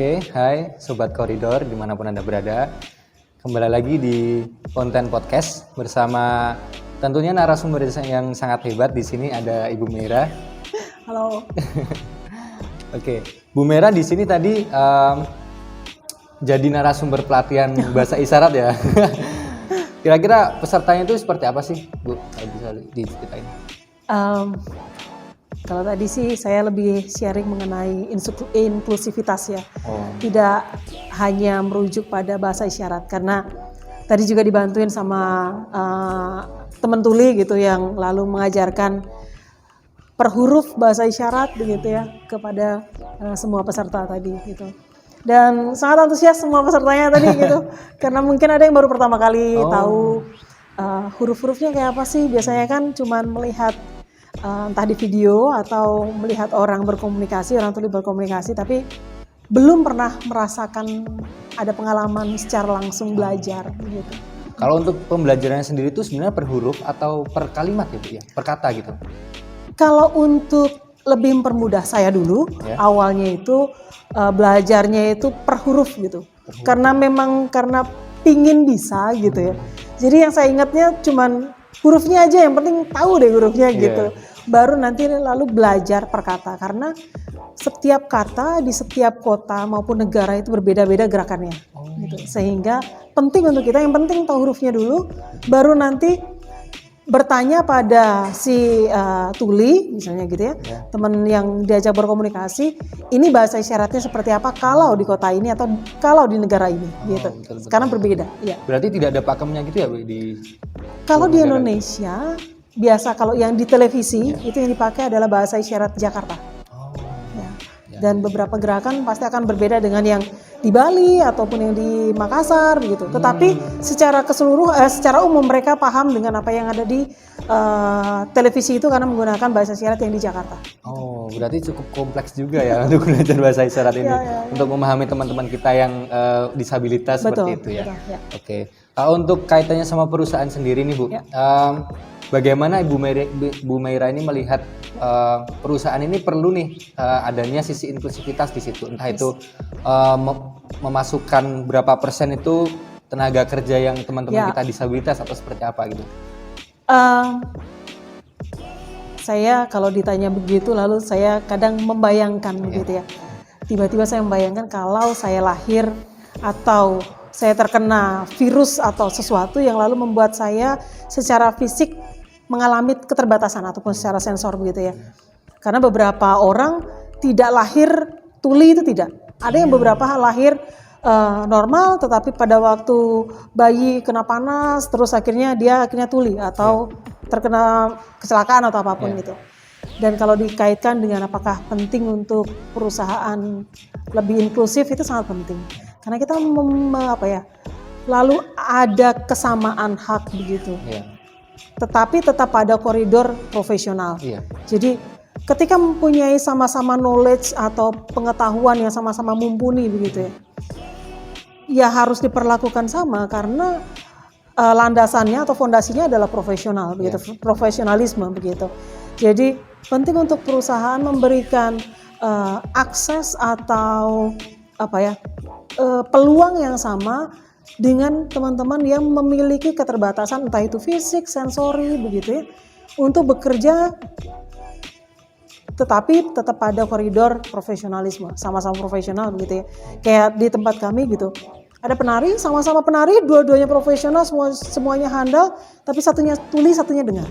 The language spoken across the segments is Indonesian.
Oke, hai Sobat Koridor dimanapun Anda berada. Kembali lagi di konten podcast bersama tentunya narasumber yang sangat hebat. Di sini ada Ibu Mera. Halo. Oke, Bu Mera di sini tadi jadi narasumber pelatihan bahasa isyarat ya. Kira-kira pesertanya itu seperti apa sih, Bu? Bisa diceritain? Kalau tadi sih saya lebih sharing mengenai inklusivitas ya. Oh. Tidak hanya merujuk pada bahasa isyarat, karena tadi juga dibantuin sama teman tuli gitu yang lalu mengajarkan per huruf bahasa isyarat begitu ya kepada semua peserta tadi gitu. Dan sangat antusias semua pesertanya tadi gitu. Karena mungkin ada yang baru pertama kali tahu huruf-hurufnya kayak apa sih. Biasanya kan cuman melihat entah di video atau melihat orang berkomunikasi, orang tuli berkomunikasi, tapi belum pernah merasakan ada pengalaman secara langsung belajar gitu. Kalau untuk pembelajarannya sendiri itu sebenarnya per huruf atau per kalimat gitu ya, per kata gitu? Kalau untuk lebih mempermudah saya dulu, awalnya itu belajarnya itu per huruf gitu. Karena pingin bisa gitu ya. Jadi yang saya ingatnya cuman hurufnya aja, yang penting tahu deh hurufnya gitu. Baru nanti lalu belajar per kata, karena setiap kata di setiap kota maupun negara itu berbeda-beda gerakannya. Gitu. Sehingga penting untuk kita, yang penting tahu hurufnya dulu, baru nanti bertanya pada si tuli misalnya gitu ya, teman yang diajak berkomunikasi, ini bahasa isyaratnya seperti apa kalau di kota ini atau kalau di negara ini gitu. Betul. Karena berbeda. Ya. Berarti tidak ada pakemnya gitu ya, Bu, di kalau di Indonesia biasa kalau yang di televisi itu yang dipakai adalah bahasa isyarat Jakarta. Dan beberapa gerakan pasti akan berbeda dengan yang di Bali ataupun yang di Makassar gitu. Tetapi secara umum mereka paham dengan apa yang ada di televisi itu karena menggunakan bahasa isyarat yang di Jakarta. Oh, berarti cukup kompleks juga ya untuk belajar bahasa isyarat ini untuk memahami teman-teman kita yang disabilitas seperti itu ya. Betul, ya. Oke. Kalau untuk kaitannya sama perusahaan sendiri nih, Bu. Bagaimana Bu Meira ini melihat perusahaan ini perlu nih adanya sisi inklusivitas di situ, entah itu memasukkan berapa persen itu tenaga kerja yang teman-teman kita disabilitas atau seperti apa gitu? Saya kalau ditanya begitu lalu saya kadang membayangkan begitu ya. Tiba-tiba saya membayangkan kalau saya lahir atau saya terkena virus atau sesuatu yang lalu membuat saya secara fisik mengalami keterbatasan ataupun secara sensor begitu ya. Karena beberapa orang tidak lahir tuli itu tidak. Ada yang beberapa lahir normal tetapi pada waktu bayi kena panas terus akhirnya tuli atau terkena kecelakaan atau apapun gitu. Dan kalau dikaitkan dengan apakah penting untuk perusahaan lebih inklusif, itu sangat penting. Karena kita lalu ada kesamaan hak begitu. Tetapi tetap ada koridor profesional. Jadi ketika mempunyai sama-sama knowledge atau pengetahuan yang sama-sama mumpuni begitu ya harus diperlakukan sama karena landasannya atau fondasinya adalah profesional begitu, profesionalisme begitu. Jadi penting untuk perusahaan memberikan akses atau peluang yang sama dengan teman-teman yang memiliki keterbatasan entah itu fisik, sensori begitu ya, untuk bekerja tetapi tetap pada koridor profesionalisme, sama-sama profesional begitu ya. Kayak di tempat kami gitu. Ada penari, sama-sama penari, dua-duanya profesional, semuanya handal, tapi satunya tuli, satunya dengar.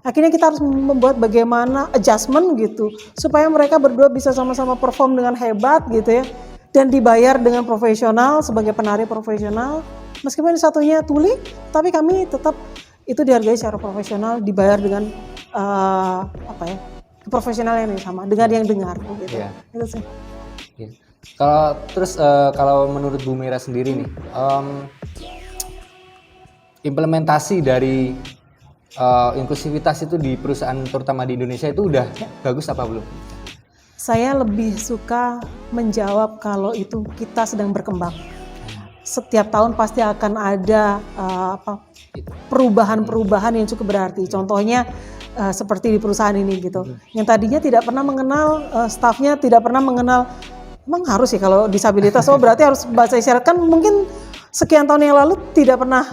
Akhirnya kita harus membuat bagaimana adjustment gitu supaya mereka berdua bisa sama-sama perform dengan hebat gitu ya. Dan dibayar dengan profesional sebagai penari profesional. Meskipun satunya tuli, tapi kami tetap itu dihargai secara profesional, dibayar dengan profesionalan yang sama dengan yang dengar gitu. Itu sih. Kalau menurut Bu Mera sendiri nih, implementasi dari inklusivitas itu di perusahaan terutama di Indonesia itu udah bagus apa belum? Saya lebih suka menjawab kalau itu kita sedang berkembang. Setiap tahun pasti akan ada perubahan-perubahan yang cukup berarti. Contohnya seperti di perusahaan ini gitu. Yang tadinya tidak pernah mengenal stafnya, tidak pernah mengenal emang harus sih kalau disabilitas, oh berarti harus bahasa isyarat, kan mungkin sekian tahun yang lalu tidak pernah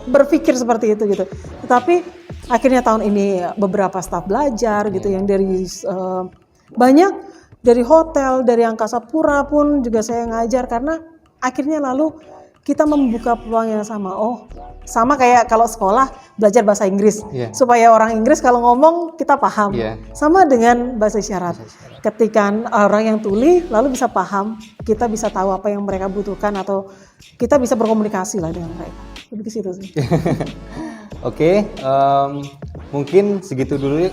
berpikir seperti itu gitu. Tetapi akhirnya tahun ini beberapa staf belajar gitu yang dari banyak, dari hotel, dari Angkasa Pura pun juga saya ngajar, karena akhirnya lalu kita membuka peluang yang sama. Oh, sama kayak kalau sekolah belajar bahasa Inggris supaya orang Inggris kalau ngomong kita paham. Sama dengan bahasa isyarat. Ketika orang yang tuli lalu bisa paham, kita bisa tahu apa yang mereka butuhkan atau kita bisa berkomunikasi lah dengan mereka. Lebih ke situ sih. Oke, mungkin segitu dulu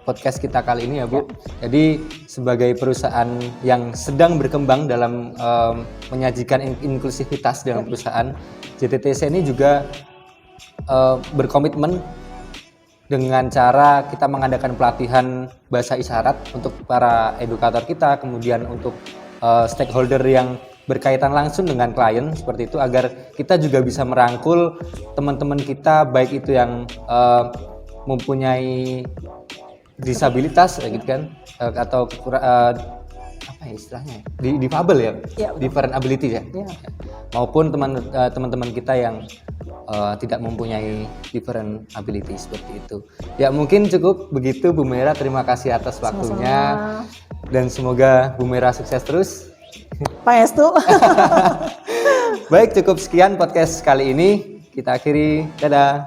podcast kita kali ini ya Bu. Jadi sebagai perusahaan yang sedang berkembang dalam menyajikan inklusivitas dalam perusahaan, JTTC ini juga berkomitmen dengan cara kita mengadakan pelatihan bahasa isyarat untuk para edukator kita, kemudian untuk stakeholder yang berkaitan langsung dengan klien seperti itu, agar kita juga bisa merangkul teman-teman kita baik itu yang mempunyai disabilitas gitu kan, atau apa ya istilahnya, difabel ya, different ability ya, maupun teman-teman kita yang tidak mempunyai different ability seperti itu. Ya mungkin cukup begitu Bu Mera, terima kasih atas waktunya. Sama-sama. Dan semoga Bu Mera sukses terus. Pak Estu. Baik, cukup sekian podcast kali ini. Kita akhiri. Dadah.